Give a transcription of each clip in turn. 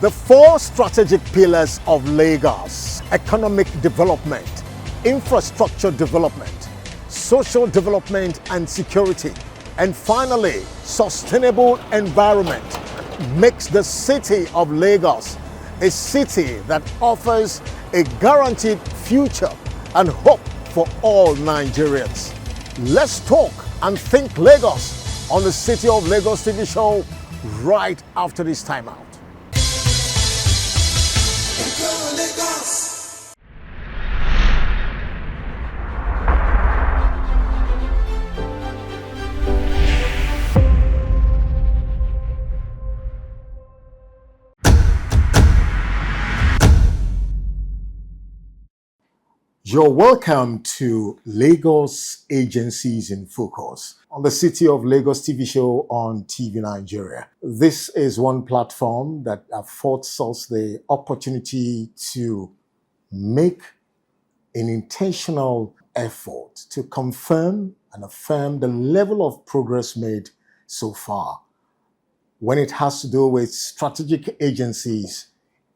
The four strategic pillars of Lagos: economic development, infrastructure development, social development and security, and finally, sustainable environment, makes the city of Lagos a city that offers a guaranteed future and hope for all Nigerians. Let's talk and think Lagos on the City of Lagos TV show right after this timeout. You're welcome to Lagos Agencies in Focus on the City of Lagos TV show on TV Nigeria. This is one platform that affords us the opportunity to make an intentional effort to confirm and affirm the level of progress made so far when it has to do with strategic agencies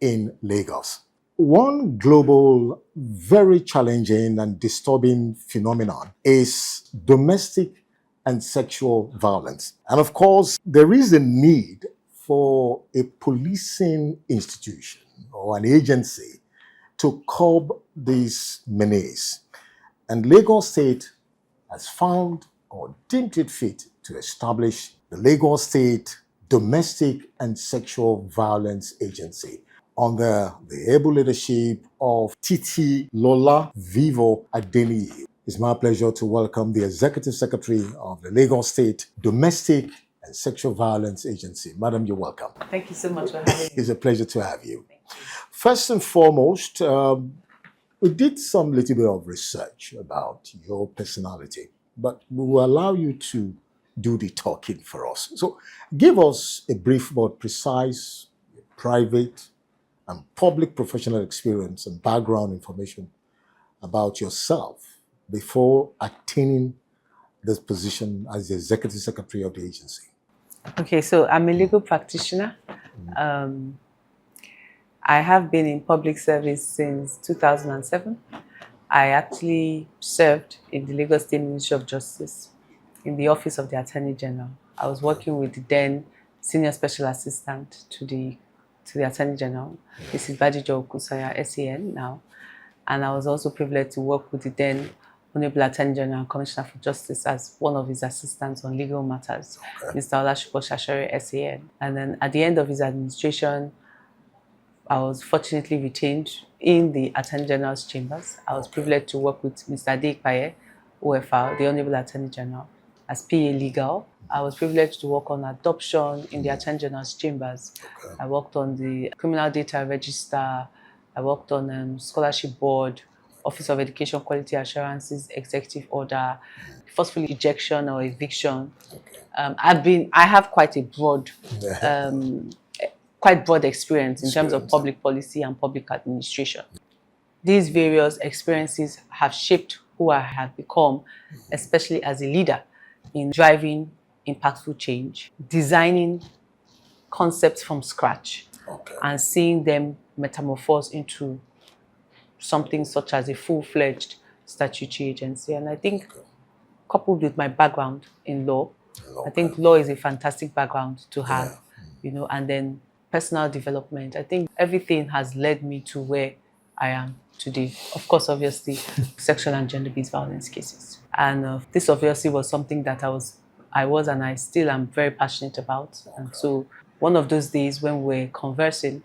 in Lagos. One global, very challenging and disturbing phenomenon is domestic and sexual violence. And of course, there is a need for a policing institution or an agency to curb these menace. And Lagos State has found or deemed it fit to establish the Lagos State Domestic and Sexual Violence Agency under the able leadership of Titi Lola Vivo Adeniyi. It's my pleasure to welcome the Executive Secretary of the Lagos State Domestic and Sexual Violence Agency. Madam, you're welcome. Thank you so much for having me. It's a pleasure to have you. First and foremost, we did some little bit of research about your personality, but we will allow you to do the talking for us. So give us a brief but precise, private, and public professional experience and background information about yourself before attaining this position as the Executive Secretary of the agency. Okay, so I'm a legal practitioner. I have been in public service since 2007. I actually served in the Lagos State Ministry of Justice in the Office of the Attorney General. I was working with the then Senior Special Assistant to the Attorney General, Mrs. Badijo Kusaya, SAN now. And I was also privileged to work with the then Honorable Attorney General and Commissioner for Justice as one of his assistants on legal matters, Mr. Olashupo Shashore, SAN. And then at the end of his administration, I was fortunately retained in the Attorney General's chambers. I was privileged to work with Mr. Adekpaye, OFR, the Honorable Attorney General, as PA Legal. I was privileged to work on adoption in the Attorney General's chambers. I worked on the Criminal Data Register. I worked on Scholarship Board, Office of Education Quality Assurances, Executive Order, forceful ejection or eviction. I have quite a broad, quite broad experience in terms of public policy and public administration. These various experiences have shaped who I have become, especially as a leader in driving impactful change, designing concepts from scratch, and seeing them metamorphose into something such as a full-fledged statutory agency. And I think, coupled with my background in law, I think law is a fantastic background to have, and then personal development. I think everything has led me to where I am today. Of course, obviously, sexual and gender-based violence cases. And this obviously was something that I was and I still am very passionate about. And so one of those days when we're conversing,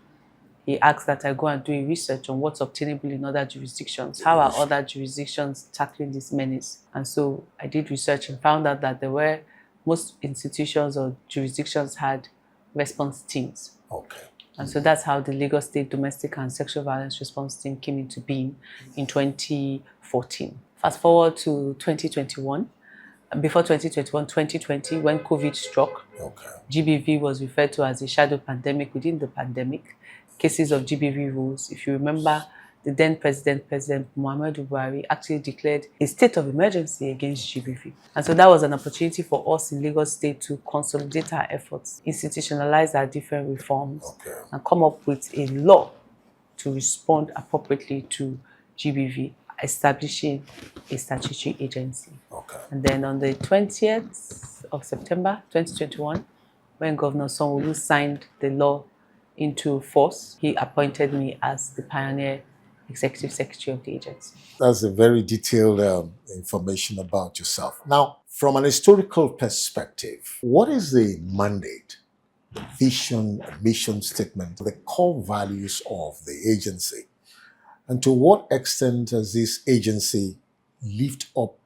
he asked that I go and do a research on what's obtainable in other jurisdictions. How are other jurisdictions tackling this menace? And so I did research and found out that most institutions or jurisdictions had response teams. And so that's how the Lagos State Domestic and Sexual Violence Response Team came into being in 2014. Fast forward to 2021. Before 2021, 2020, when COVID struck, GBV was referred to as a shadow pandemic within the pandemic. Cases of GBV rules. If you remember, the then President Muhammadu Buhari, actually declared a state of emergency against GBV. And so that was an opportunity for us in Lagos State to consolidate our efforts, institutionalize our different reforms, and come up with a law to respond appropriately to GBV, establishing a statutory agency. And then on the 20th of September 2021, when Governor Sanwo-Olu signed the law into force, he appointed me as the pioneer executive secretary of the agency. That's a very detailed information about yourself. Now, from an historical perspective, what is the mandate, the vision, mission statement, the core values of the agency? And to what extent has this agency lived up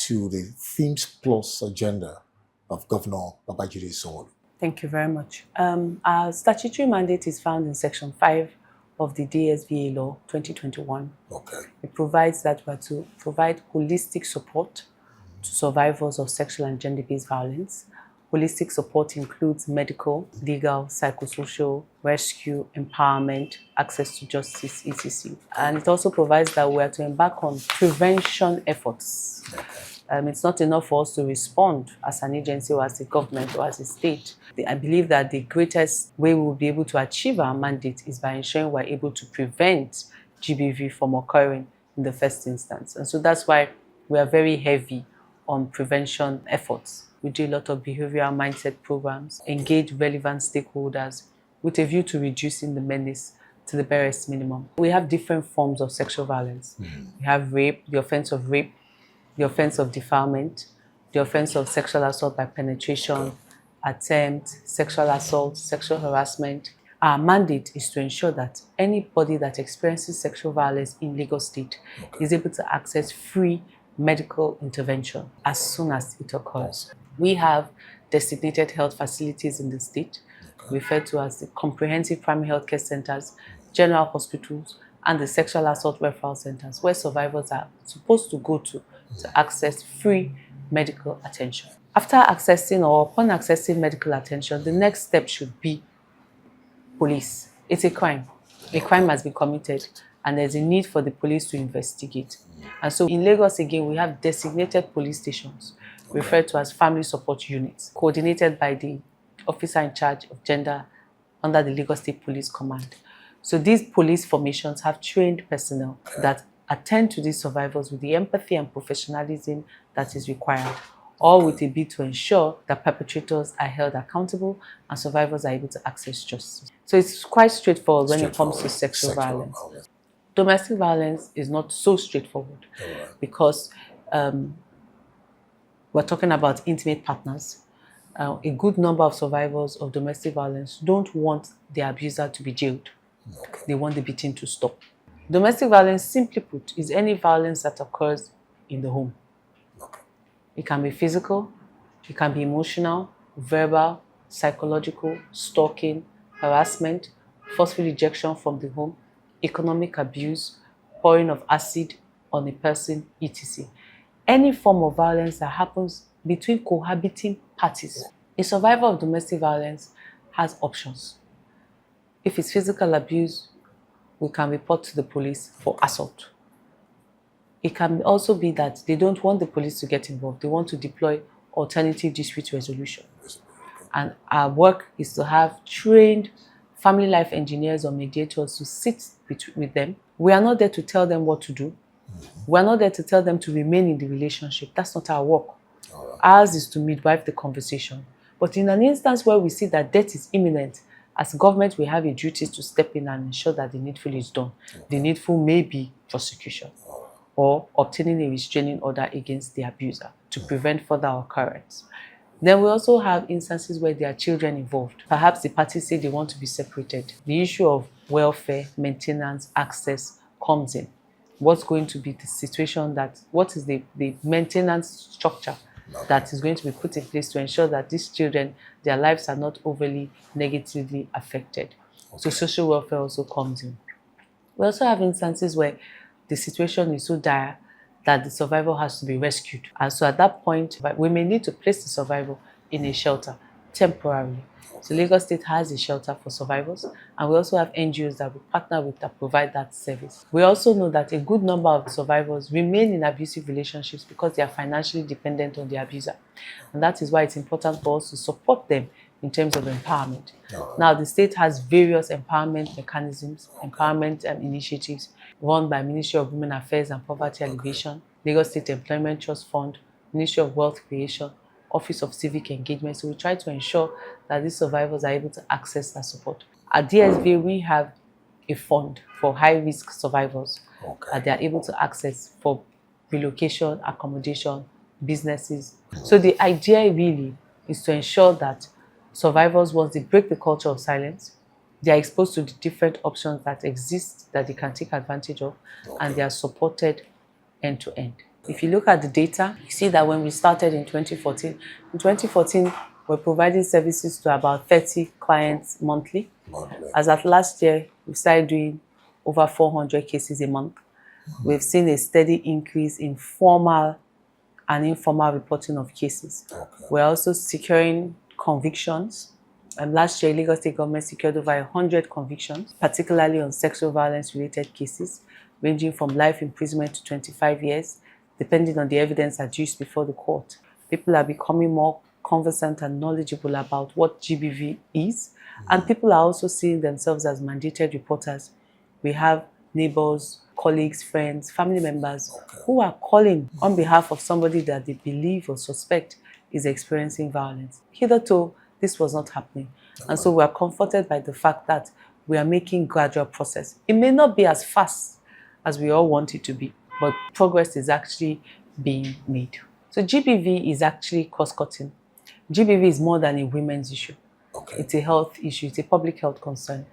to the Themes Plus agenda of Governor Babajide Sanwo-Olu? Thank you very much. Our statutory mandate is found in Section 5 of the DSVA Law 2021. It provides that we are to provide holistic support to survivors of sexual and gender-based violence. Holistic support includes medical, legal, psychosocial, rescue, empowerment, access to justice, etc. And it also provides that we are to embark on prevention efforts. It's not enough for us to respond as an agency or as a government or as a state. I believe that the greatest way we will be able to achieve our mandate is by ensuring we're able to prevent GBV from occurring in the first instance. And so that's why we are very heavy on prevention efforts. We do a lot of behavioral mindset programs, engage relevant stakeholders with a view to reducing the menace to the barest minimum. We have different forms of sexual violence. We have rape, the offense of rape, the offense of defilement, the offense of sexual assault by penetration, attempt, sexual assault, sexual harassment. Our mandate is to ensure that anybody that experiences sexual violence in Lagos State is able to access free medical intervention as soon as it occurs. We have designated health facilities in the state, referred to as the comprehensive primary health care centers, general hospitals, and the sexual assault referral centers, where survivors are supposed to go to access free medical attention. After accessing or upon accessing medical attention, the next step should be police. It's a crime. A crime has been committed, and there's a need for the police to investigate. And so in Lagos, again, we have designated police stations, referred to as family support units, coordinated by the officer in charge of gender under the Lagos State Police Command. So these police formations have trained personnel that attend to these survivors with the empathy and professionalism that is required, all with a bid to ensure that perpetrators are held accountable and survivors are able to access justice. So it's quite straightforward when it comes to sexual violence. Domestic violence is not so straightforward because we're talking about intimate partners. A good number of survivors of domestic violence don't want their abuser to be jailed. They want the beating to stop. Domestic violence, simply put, is any violence that occurs in the home. It can be physical, it can be emotional, verbal, psychological, stalking, harassment, forceful ejection from the home, economic abuse, pouring of acid on a person, etc. Any form of violence that happens between cohabiting parties. A survivor of domestic violence has options. If it's physical abuse, we can report to the police for assault. It can also be that they don't want the police to get involved. They want to deploy alternative dispute resolution. And our work is to have trained family life engineers or mediators to sit with them. We are not there to tell them what to do. We are not there to tell them to remain in the relationship. That's not our work. Ours is to midwife the conversation. But in an instance where we see that death is imminent, as government, we have a duty to step in and ensure that the needful is done. The needful may be prosecution or obtaining a restraining order against the abuser to prevent further occurrence. Then we also have instances where there are children involved. Perhaps the parties say they want to be separated. The issue of welfare, maintenance, access comes in. What's going to be the situation what is the maintenance structure that is going to be put in place to ensure that these children, their lives are not overly negatively affected. So social welfare also comes in. We also have instances where the situation is so dire that the survivor has to be rescued. And so at that point, we may need to place the survivor in a shelter temporarily. So Lagos State has a shelter for survivors, and we also have NGOs that we partner with that provide that service. We also know that a good number of survivors remain in abusive relationships because they are financially dependent on the abuser. And that is why it's important for us to support them in terms of empowerment. Now, the state has various empowerment mechanisms, empowerment initiatives run by Ministry of Women Affairs and Poverty Alleviation, Lagos State Employment Trust Fund, Ministry of Wealth Creation, Office of Civic Engagement. So we try to ensure that these survivors are able to access that support. At DSVA, we have a fund for high-risk survivors that they are able to access for relocation, accommodation, businesses. So the idea really is to ensure that survivors, once they break the culture of silence, they are exposed to the different options that exist that they can take advantage of, and they are supported end to end. If you look at the data, you see that when we started in 2014, we're providing services to about 30 clients monthly. As of last year, we started doing over 400 cases a month. We've seen a steady increase in formal and informal reporting of cases. We're also securing convictions. Last year, Lagos State government secured over 100 convictions, particularly on sexual violence-related cases, ranging from life imprisonment to 25 years, depending on the evidence adduced before the court. People are becoming more conversant and knowledgeable about what GBV is, and people are also seeing themselves as mandated reporters. We have neighbors, colleagues, friends, family members who are calling on behalf of somebody that they believe or suspect is experiencing violence. Hitherto, this was not happening. And so we are comforted by the fact that we are making gradual process. It may not be as fast as we all want it to be, but progress is actually being made. So GBV is actually cross-cutting. GBV is more than a women's issue. It's a health issue. It's a public health concern.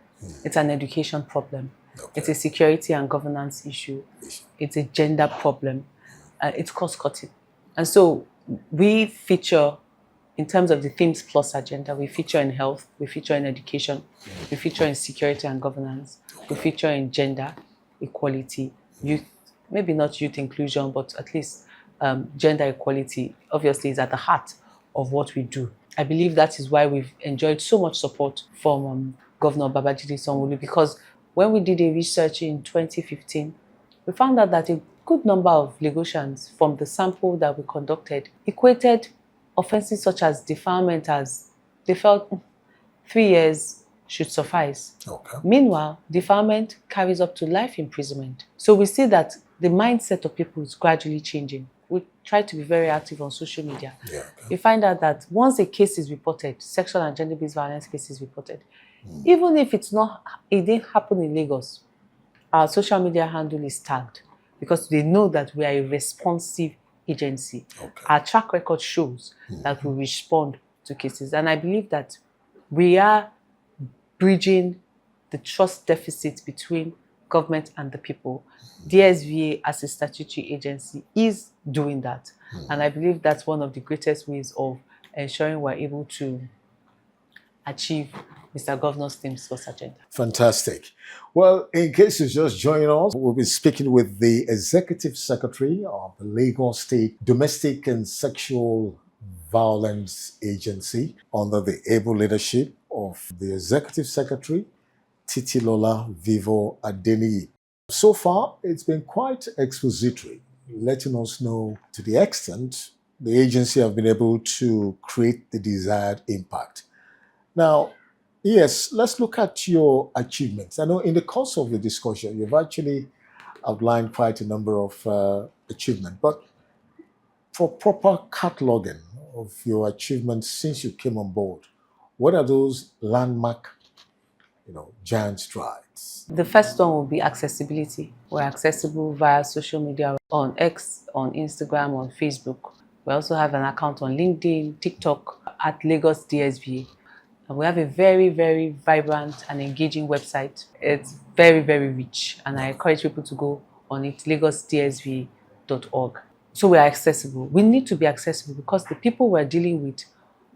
It's an education problem. It's a security and governance issue. It's a gender problem. It's cross-cutting. And so we feature, in terms of the Themes Plus agenda, we feature in health, we feature in education, we feature in security and governance, we feature in gender equality, youth, maybe not youth inclusion, but at least gender equality obviously is at the heart of what we do. I believe that is why we've enjoyed so much support from Governor Babajide Sanwo-Olu, because when we did a research in 2015, we found out that a good number of Lagosians from the sample that we conducted equated offenses such as defilement as they felt 3 years should suffice. Meanwhile, defilement carries up to life imprisonment. So we see that the mindset of people is gradually changing. We try to be very active on social media. We find out that once a case is reported, sexual and gender-based violence case is reported, even if it didn't happen in Lagos, our social media handle is tagged because they know that we are a responsive agency. Our track record shows that we respond to cases. And I believe that we are bridging the trust deficit between government and the people. DSVA as a statutory agency is doing that. And I believe that's one of the greatest ways of ensuring we're able to achieve Mr. Governor's Themes Plus agenda. Fantastic. Well, in case you're just joining us, we'll be speaking with the Executive Secretary of the Lagos State Domestic and Sexual Violence Agency under the able leadership of the Executive Secretary, Titilola Vivo Adeniyi. So far, it's been quite expository, letting us know to the extent the agency have been able to create the desired impact. Now, yes, let's look at your achievements. I know in the course of the discussion, you've actually outlined quite a number of achievements, but for proper cataloging of your achievements since you came on board, what are those landmark, giant strides? The first one will be accessibility. We're accessible via social media on X, on Instagram, on Facebook. We also have an account on LinkedIn, TikTok at Lagos DSVA. And we have a very, very vibrant and engaging website. It's very, very rich. And I encourage people to go on it, lagosdsva.org. So we are accessible. We need to be accessible because the people we're dealing with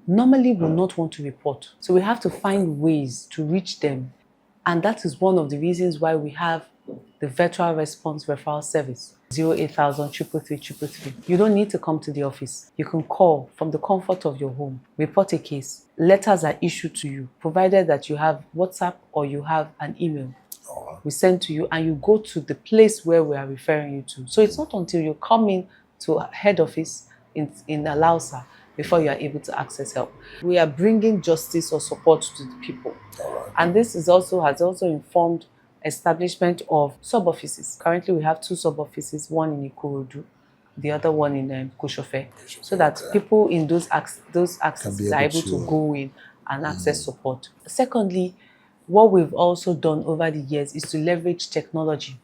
normally will not want to report. So we have to find ways to reach them. And that is one of the reasons why we have the virtual response referral service, 08000 333 You don't need to come to the office. You can call from the comfort of your home, report a case. Letters are issued to you, provided that you have WhatsApp or you have an email. We send to you and you go to the place where we are referring you to. So it's not until you come in to head office in Alausa before you are able to access help. We are bringing justice or support to the people. And this has also informed establishment of sub-offices. Currently we have 2 sub-offices, one in Ikorodu, the other one in Koshofe, so that people in those accesses are able to go in and access support. Secondly, what we've also done over the years is to leverage technology.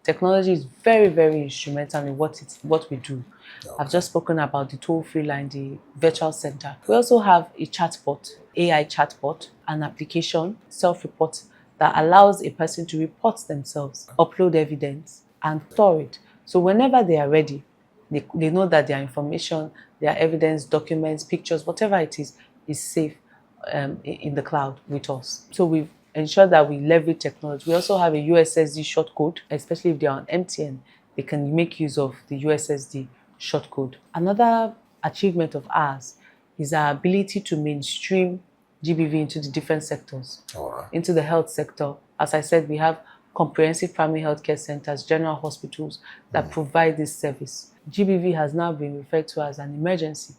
Technology is very, very instrumental in what we do. I've just spoken about the toll-free line, the virtual center. We also have a chatbot, AI chatbot, an application, self-report, that allows a person to report themselves, upload evidence, and store it. So whenever they are ready, they know that their information, their evidence, documents, pictures, whatever it is safe in the cloud with us. So we've ensured that we leverage technology. We also have a USSD shortcode, especially if they're on MTN, they can make use of the USSD shortcode. Another achievement of ours is our ability to mainstream GBV into the different sectors, into the health sector. As I said, we have comprehensive primary healthcare centers, general hospitals that provide this service. GBV has now been referred to as an emergency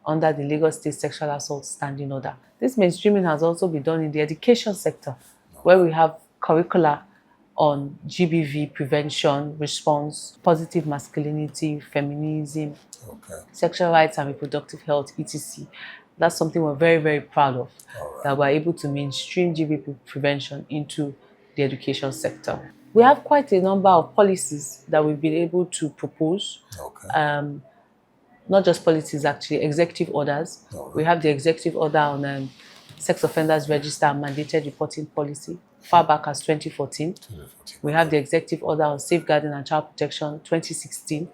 under the Lagos State Sexual Assault Standing Order. This mainstreaming has also been done in the education sector, where we have curricula on GBV prevention, response, positive masculinity, feminism, sexual rights and reproductive health, etc. That's something we're very, very proud of, that we're able to mainstream GBV prevention into the education sector. We have quite a number of policies that we've been able to propose. Not just policies, actually, executive orders. We have the executive order on sex offenders register and mandated reporting policy, far back as 2014. We have the executive order on safeguarding and child protection, 2016.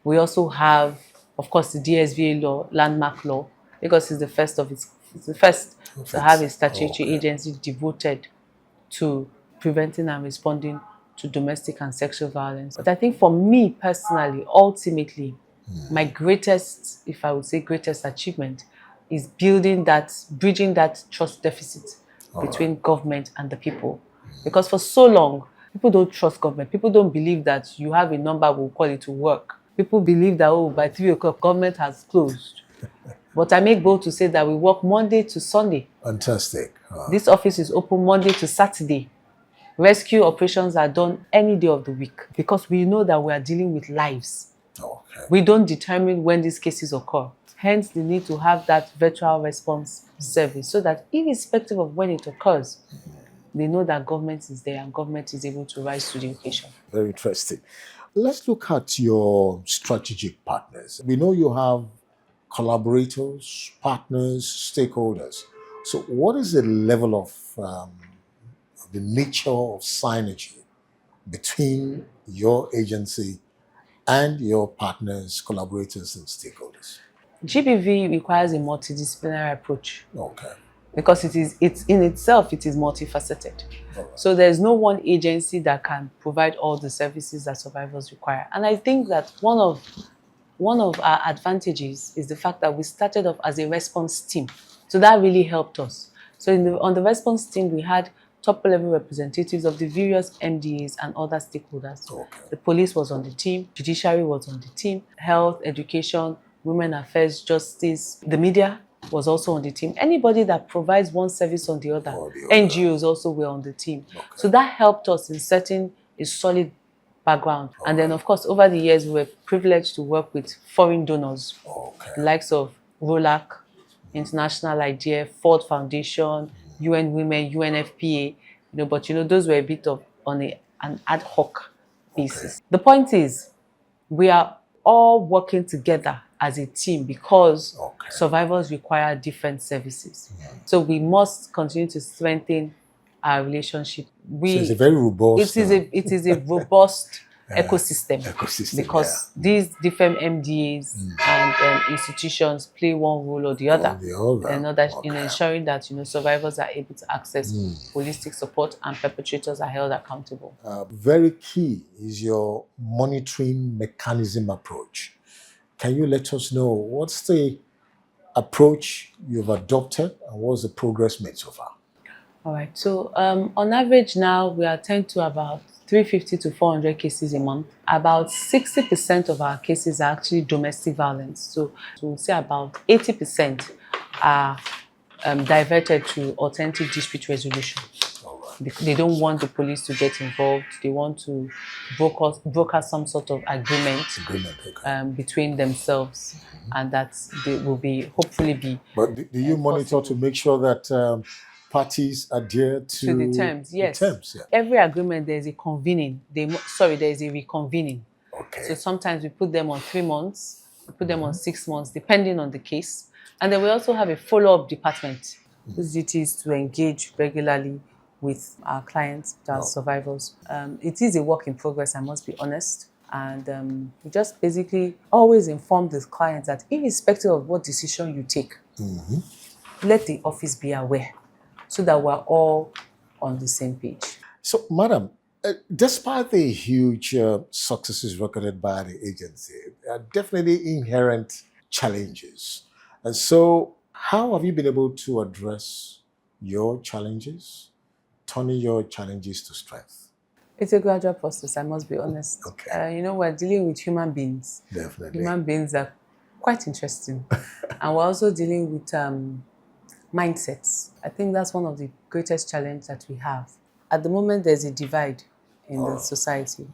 We also have, of course, the DSVA law, landmark law, because it's the first to have a statutory agency devoted to preventing and responding to domestic and sexual violence. But I think for me personally, ultimately, my greatest, if I would say greatest achievement, is bridging that trust deficit between government and the people. Because for so long, people don't trust government. People don't believe that you have a number, we'll call it to work. People believe that, oh, by 3 o'clock, government has closed. But I make bold to say that we work Monday to Sunday. Fantastic. This office is open Monday to Saturday. Rescue operations are done any day of the week because we know that we are dealing with lives. We don't determine when these cases occur. Hence, the need to have that virtual response service so that irrespective of when it occurs, they know that government is there and government is able to rise to the occasion. Very interesting. Let's look at your strategic partners. We know you have collaborators, partners, stakeholders. So what is the level of the nature of synergy between your agency and your partners, collaborators, and stakeholders? GBV requires a multidisciplinary approach. Because it is multifaceted. So there's no one agency that can provide all the services that survivors require. And I think that one of our advantages is the fact that we started off as a response team. So that really helped us. So on the response team, we had top-level representatives of the various MDAs and other stakeholders. The police was on the team, judiciary was on the team, health, education, women affairs, justice, the media was also on the team. Anybody that provides one service on the other, NGOs also were on the team. So that helped us in setting a solid background. And then, of course, over the years, we were privileged to work with foreign donors, the likes of ROLAC, International IDEA, Ford Foundation, UN Women, UNFPA, but those were a bit of on an ad hoc basis. The point is, we are all working together as a team because survivors require different services. So we must continue to strengthen our relationship. So it's a very robust. It is a robust ecosystem. Because these different MDAs and institutions play one role or the other, in ensuring that survivors are able to access holistic support and perpetrators are held accountable. Very key is your monitoring mechanism approach. Can you let us know what's the approach you've adopted and what's the progress made so far? All right. So on average now, we attend to about 350 to 400 cases a month. About 60% of our cases are actually domestic violence. So we'll say about 80% are diverted to authentic dispute resolution. They don't want the police to get involved. They want to broker some sort of agreement between themselves, and that they will hopefully be. But do you monitor to make sure that parties adhere to the terms? Yes. The terms, yeah. Every agreement there is a convening. There is a reconvening. Okay. So sometimes we put them on 3 months, we put them on 6 months, depending on the case. And then we also have a follow-up department whose duty is to engage regularly with our clients, our survivors. It is a work in progress, I must be honest. And we just basically always inform the clients that irrespective of what decision you take, let the office be aware so that we're all on the same page. So, madam, despite the huge successes recorded by the agency, there are definitely inherent challenges. And so, how have you been able to address your challenges, turning your challenges to strength? It's a gradual process, I must be honest. Okay. We're dealing with human beings. Definitely. Human beings are quite interesting. And we're also dealing with mindsets. I think that's one of the greatest challenges that we have. At the moment, there's a divide in the society.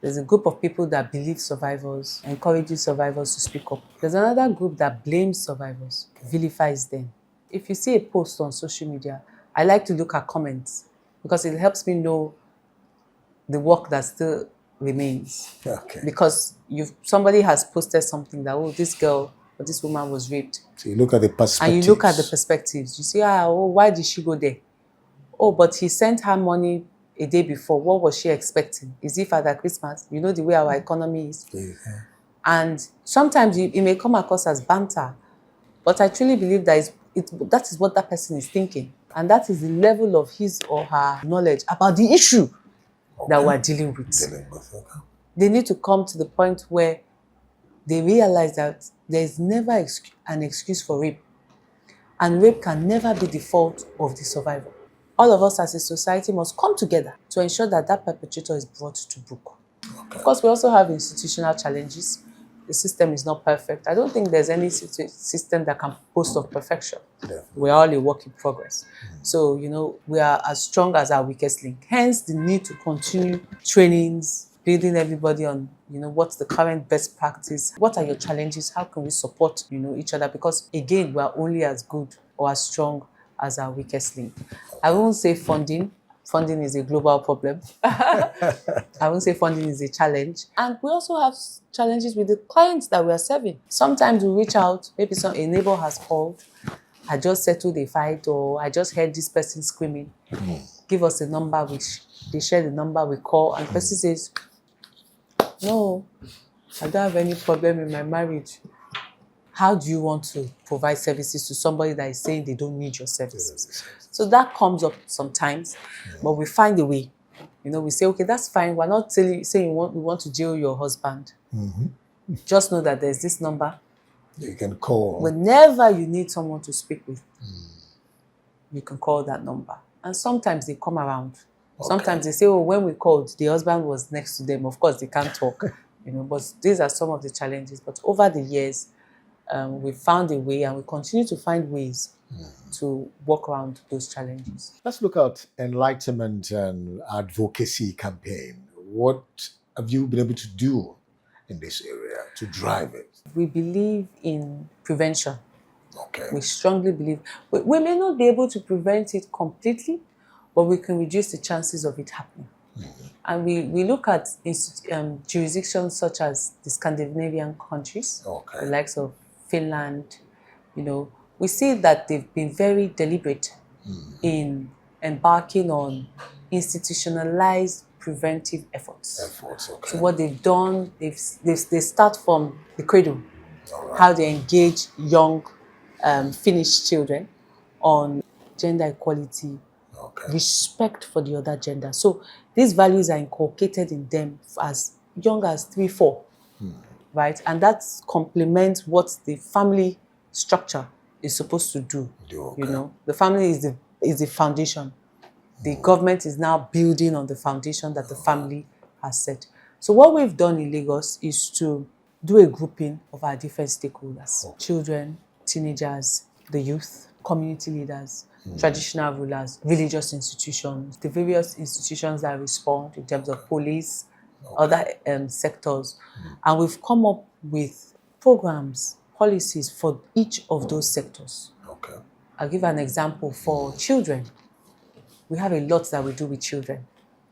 There's a group of people that believe survivors, encourages survivors to speak up. There's another group that blames survivors, vilifies them. If you see a post on social media, I like to look at comments because it helps me know the work that still remains. Okay. Because somebody has posted something that, this girl or this woman was raped. So you look at the perspectives. And you look at the perspectives. You see, why did she go there? Oh, but he sent her money a day before. What was she expecting? Is it Father Christmas? You know the way our economy is. Yeah. And sometimes it may come across as banter. But I truly believe that is what that person is thinking. And that is the level of his or her knowledge about the issue that we're dealing with. They need to come to the point where they realize that there is never an excuse for rape. And rape can never be the fault of the survivor. All of us as a society must come together to ensure that that perpetrator is brought to book. Okay. Of course, we also have institutional challenges. The system is not perfect. I don't think there's any system that can boast of perfection. Definitely. We're all a work in progress. So, we are as strong as our weakest link. Hence, the need to continue trainings, building everybody on, what's the current best practice, what are your challenges, how can we support, each other? Because, again, we're only as good or as strong as our weakest link. I won't say funding. Funding is a global problem. I won't say funding is a challenge. And we also have challenges with the clients that we are serving. Sometimes we reach out, maybe a neighbor has called, I just settled a fight, or I just heard this person screaming. Give us a number, which they share the number, we call, and the person says, no, I don't have any problem in my marriage. How do you want to provide services to somebody that is saying they don't need your services? So that comes up sometimes, but we find a way. We say, okay, that's fine. We're not saying we want to jail your husband. Just know that there's this number. You can call. Whenever you need someone to speak with, you can call that number. And sometimes they come around. Okay. Sometimes they say, when we called, the husband was next to them. Of course, they can't talk. But these are some of the challenges. But over the years, we found a way, and we continue to find ways to work around those challenges. Let's look at enlightenment and advocacy campaign. What have you been able to do in this area to drive it? We believe in prevention. Okay. We strongly believe. We may not be able to prevent it completely, but we can reduce the chances of it happening. And we look at jurisdictions such as the Scandinavian countries, the likes of Finland. We see that they've been very deliberate in embarking on institutionalized preventive efforts. Okay. So what they've done, they start from the cradle, how they engage young, finished children on gender equality, respect for the other gender. So these values are inculcated in them as young as 3, 4, right? And that complements what the family structure is supposed to do. You know, the family is the foundation. The government is now building on the foundation that the family has set. So what we've done in Lagos is to do a grouping of our different stakeholders: children, teenagers, the youth, community leaders, traditional rulers, religious institutions, the various institutions that respond in terms of police, other sectors. And we've come up with programs, policies for each of those sectors. I'll give an example. For children, we have a lot that we do with children.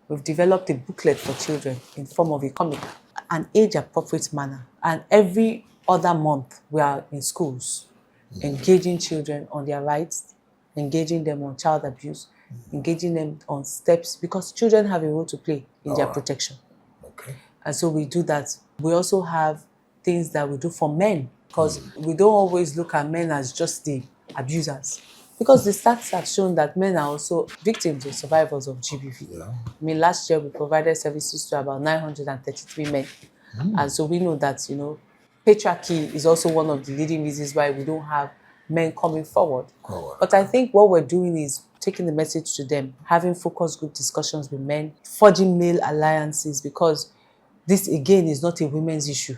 We've developed a booklet for children in form of a comic, an age-appropriate manner. And every other month, we are in schools, engaging children on their rights, engaging them on child abuse, engaging them on steps, because children have a role to play in their protection. And so we do that. We also have things that we do for men, because we don't always look at men as just the abusers. Because the stats have shown that men are also victims or survivors of GBV. I mean, last year we provided services to about 933 men. And so we know that, you know, patriarchy is also one of the leading reasons why we don't have men coming forward. But I think what we're doing is taking the message to them, having focus group discussions with men, forging male alliances, because this, again, is not a women's issue.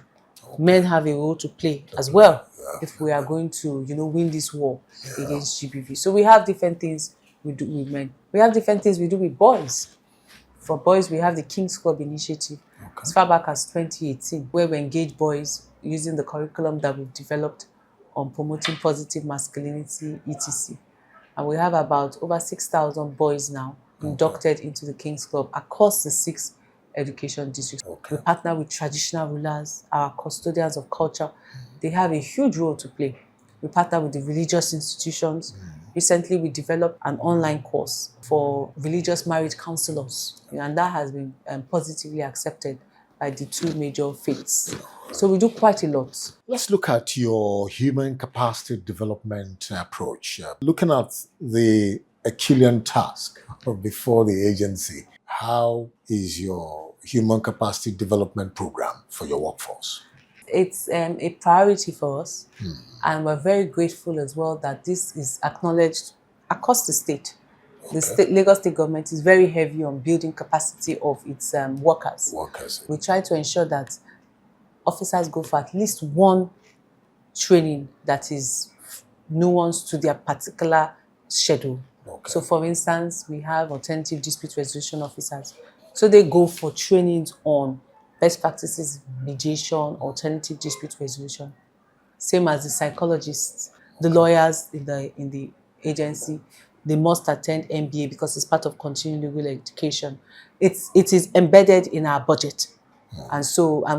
Men have a role to play as well if we are going to, you know, win this war against GBV. So we have different things we do with men. We have different things we do with boys. For boys, we have the King's Club initiative as far back as 2018, where we engage boys using the curriculum that we've developed on promoting positive masculinity, etc. And we have about over 6,000 boys now inducted into the King's Club across the 6 education districts. We partner with traditional rulers, our custodians of culture. They have a huge role to play. We partner with the religious institutions. Recently, we developed an online course for religious marriage counselors, and that has been positively accepted by the 2 major faiths. So we do quite a lot. Let's look at your human capacity development approach. Looking at the Achillean task before the agency, how is your human capacity development program for your workforce? It's a priority for us, and we're very grateful as well that this is acknowledged across the state. The Lagos State government is very heavy on building capacity of its workers. We try to ensure that officers go for at least 1 training that is nuanced to their particular schedule. So, for instance, we have alternative dispute resolution officers. So they go for trainings on best practices, mediation, alternative dispute resolution. Same as the psychologists, the lawyers in the agency, they must attend MBA because it's part of continuing legal education. It is embedded in our budget. And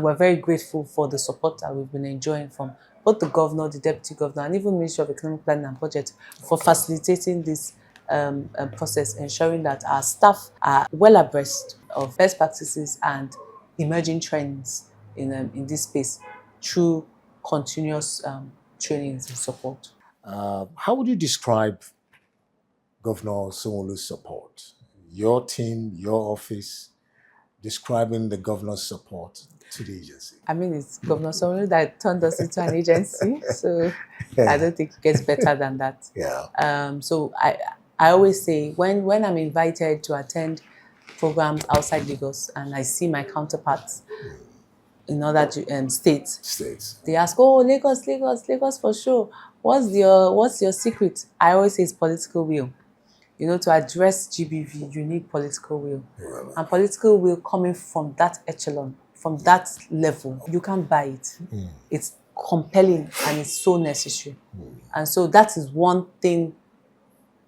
we're very grateful for the support that we've been enjoying from both the governor, the deputy governor, and even Ministry of Economic Planning and Budget for facilitating this process, ensuring that our staff are well abreast of best practices and emerging trends in this space through continuous trainings and support. How would you describe Governor Sanwo-Olu's support? Your team, your office, describing the governor's support to the agency. I mean, it's Governor Sanwo-Olu that turned us into an agency, so I don't think it gets better than that. So I always say when I'm invited to attend programs outside Lagos and I see my counterparts in other states, they ask, "Oh, Lagos for sure. What's your secret?" I always say it's political will. You know, to address GBV, you need political will. And political will coming from that echelon, from that level, you can't buy it. It's compelling and it's so necessary. And so that is one thing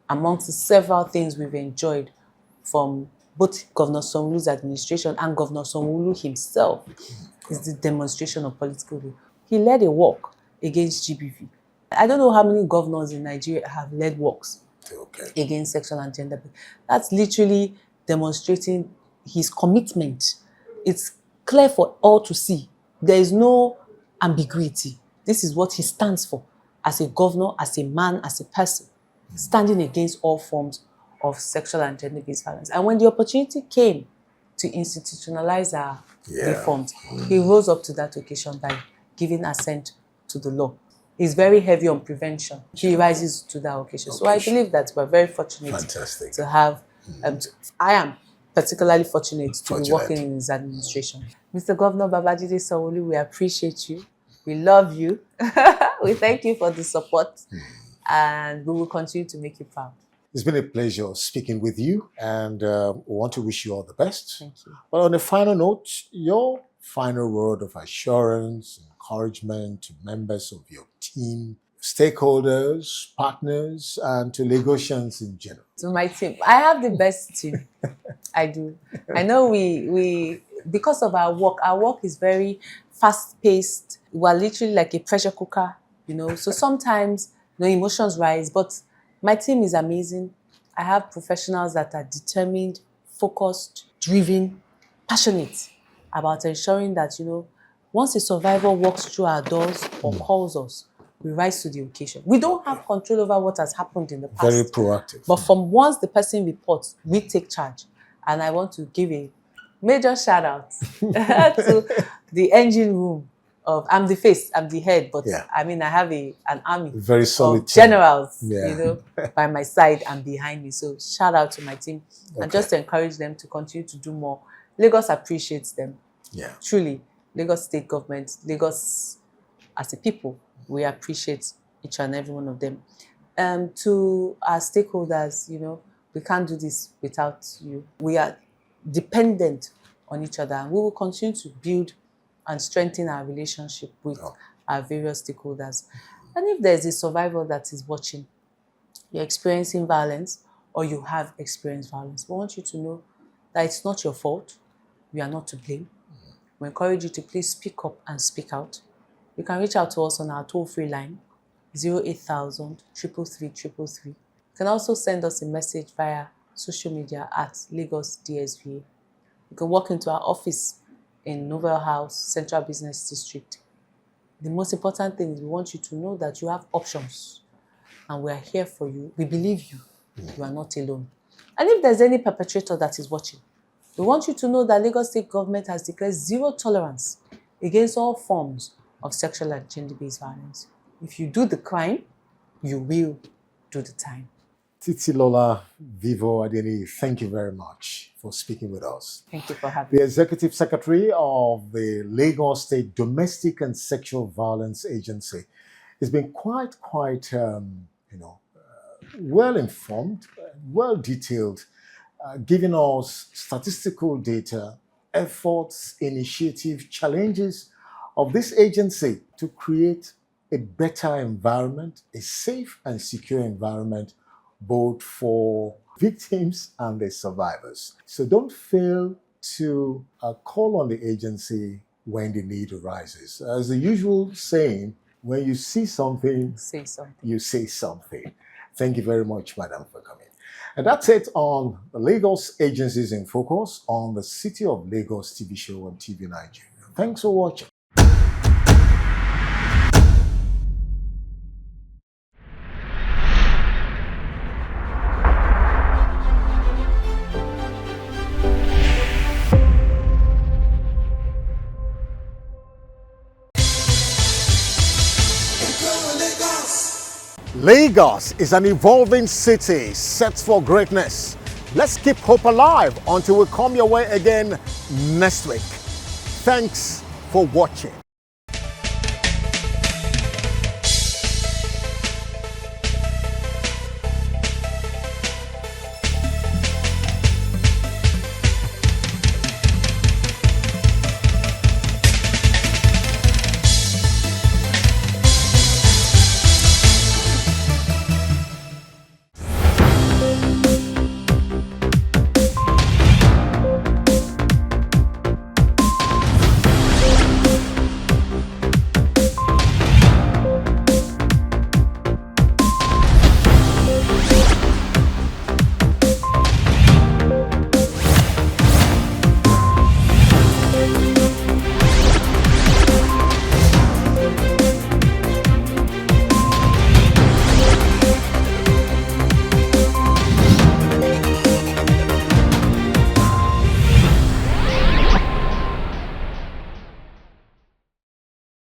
amongst the several things we've enjoyed from both Governor Sanwo-Olu's administration and Governor Sanwo-Olu himself, is the demonstration of political will. He led a walk against GBV. I don't know how many governors in Nigeria have led walks against sexual and gender. That's literally demonstrating his commitment. It's clear for all to see. There is no ambiguity. This is what he stands for as a governor, as a man, as a person, standing against all forms of sexual and gender-based violence. And when the opportunity came to institutionalize our reforms, he rose up to that occasion by giving assent to the law. He's very heavy on prevention. He rises to that occasion. So I believe that we're very fortunate to have, I am particularly fortunate to be working in his administration. Mr. Governor Babajide Sanwo-Olu, we appreciate you. We love you. We thank you for the support, and we will continue to make you proud. It's been a pleasure speaking with you, and we want to wish you all the best. Thank you. But on a final note, your final word of assurance, encouragement to members of your team, stakeholders, partners, and to Lagosians in general. To my team, I have the best team. I do. I know we because of our work is very fast-paced. We're literally like a pressure cooker, So sometimes emotions rise, but my team is amazing. I have professionals that are determined, focused, driven, passionate about ensuring that, once a survivor walks through our doors or calls us, we rise to the occasion. We don't have control over what has happened in the past. Very proactive. But from once the person reports, we take charge. And I want to give a major shout out to the engine room I'm the face, I'm the head, but I have an army very solid of generals, by my side and behind me. So shout out to my team and just encourage them to continue to do more. Lagos appreciates them. Yeah. Truly, Lagos state government, Lagos as a people, we appreciate each and every one of them. To our stakeholders, we can't do this without you. We are dependent on each other, and we will continue to build and strengthen our relationship with our various stakeholders. And if there's a survivor that is watching, you're experiencing violence or you have experienced violence, we want you to know that it's not your fault. You are not to blame. We encourage you to please speak up and speak out. You can reach out to us on our toll-free line, 08000 333 333. You can also send us a message via social media at Lagos DSVA. You can walk into our office in Novel House, Central Business District. The most important thing is we want you to know that you have options and we are here for you. We believe you. You are not alone. And if there's any perpetrator that is watching, we want you to know that Lagos State Government has declared zero tolerance against all forms of sexual and gender-based violence. If you do the crime, you will do the time. Titilola Vivo Adeni, thank you very much for speaking with us. Thank you for having me. The Executive Secretary of the Lagos State Domestic and Sexual Violence Agency has been quite well informed, well detailed, giving us statistical data, efforts, initiative, challenges of this agency to create a better environment, a safe and secure environment, both for victims and the survivors. So don't fail to call on the agency when the need arises. As the usual saying, when you see something, Say something. you say something. Thank you very much, Madam, for coming. And that's it on the Lagos Agencies in Focus on the City of Lagos TV show on TV Nigeria. Thanks for watching. Lagos is an evolving city set for greatness. Let's keep hope alive until we come your way again next week. Thanks for watching.